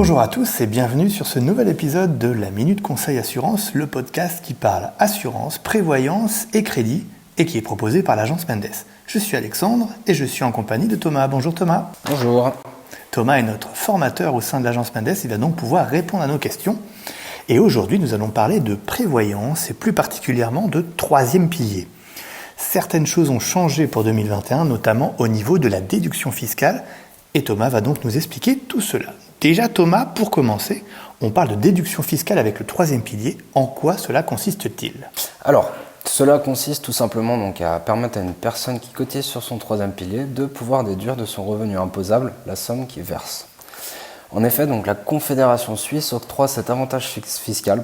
Bonjour à tous et bienvenue sur ce nouvel épisode de la Minute Conseil Assurance, le podcast qui parle assurance, prévoyance et crédit et qui est proposé par l'agence Mendes. Je suis Alexandre et je suis en compagnie de Thomas. Bonjour Thomas. Bonjour. Thomas est notre formateur au sein de l'agence Mendes, il va donc pouvoir répondre à nos questions. Et aujourd'hui, nous allons parler de prévoyance et plus particulièrement de troisième pilier. Certaines choses ont changé pour 2021, notamment au niveau de la déduction fiscale. Et Thomas va donc nous expliquer tout cela. Déjà Thomas, pour commencer, on parle de déduction fiscale avec le troisième pilier. En quoi cela consiste-t-il ? Alors, cela consiste tout simplement donc à permettre à une personne qui cotise sur son troisième pilier de pouvoir déduire de son revenu imposable la somme qu'il verse. En effet, donc, la Confédération suisse octroie cet avantage fiscal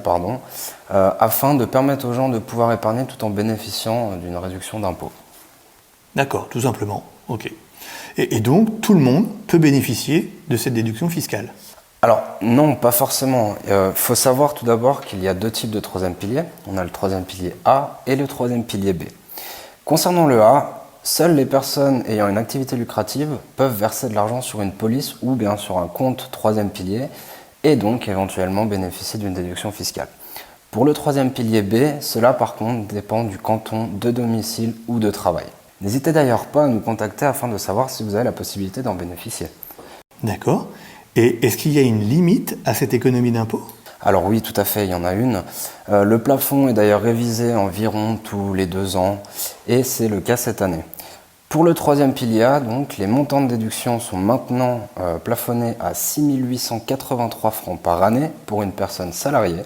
afin de permettre aux gens de pouvoir épargner tout en bénéficiant d'une réduction d'impôt. D'accord, tout simplement. Ok. Et donc, tout le monde peut bénéficier de cette déduction fiscale ? Alors, non, pas forcément. Faut savoir tout d'abord qu'il y a deux types de troisième pilier. On a le troisième pilier A et le troisième pilier B. Concernant le A, seules les personnes ayant une activité lucrative peuvent verser de l'argent sur une police ou bien sur un compte troisième pilier et donc éventuellement bénéficier d'une déduction fiscale. Pour le troisième pilier B, cela par contre dépend du canton de domicile ou de travail. N'hésitez d'ailleurs pas à nous contacter afin de savoir si vous avez la possibilité d'en bénéficier. D'accord. Et est-ce qu'il y a une limite à cette économie d'impôt ? Alors oui, tout à fait, il y en a une. Le plafond est d'ailleurs révisé environ tous les 2 ans et c'est le cas cette année. Pour le troisième pilier A, donc, les montants de déduction sont maintenant plafonnés à 6 883 francs par année pour une personne salariée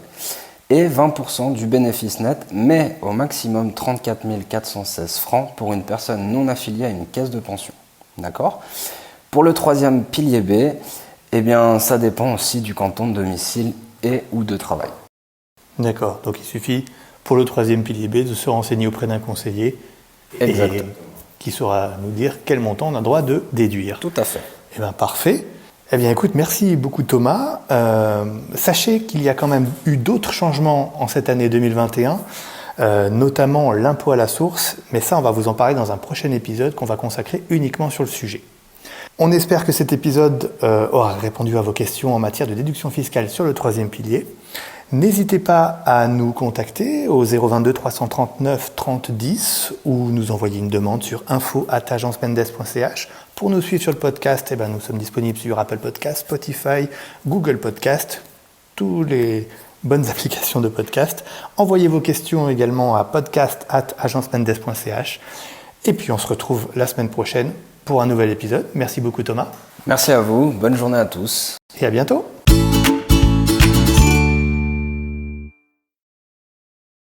et 20% du bénéfice net, mais au maximum 34 416 francs pour une personne non affiliée à une caisse de pension. D'accord ? Pour le troisième pilier B, eh bien, ça dépend aussi du canton de domicile et ou de travail. D'accord, donc il suffit pour le troisième pilier B de se renseigner auprès d'un conseiller qui saura nous dire quel montant on a le droit de déduire. Tout à fait. Eh bien, parfait. Eh bien, écoute, merci beaucoup Thomas. Sachez qu'il y a quand même eu d'autres changements en cette année 2021, notamment l'impôt à la source, mais ça, on va vous en parler dans un prochain épisode qu'on va consacrer uniquement sur le sujet. On espère que cet épisode aura répondu à vos questions en matière de déduction fiscale sur le troisième pilier. N'hésitez pas à nous contacter au 022 339 30 10 ou nous envoyer une demande sur info@agencemendes.ch. Pour nous suivre sur le podcast, nous sommes disponibles sur Apple Podcast, Spotify, Google Podcast, toutes les bonnes applications de podcast. Envoyez vos questions également à podcast@agencemendes.ch. Et puis on se retrouve la semaine prochaine pour un nouvel épisode. Merci beaucoup Thomas. Merci à vous, bonne journée à tous. Et à bientôt.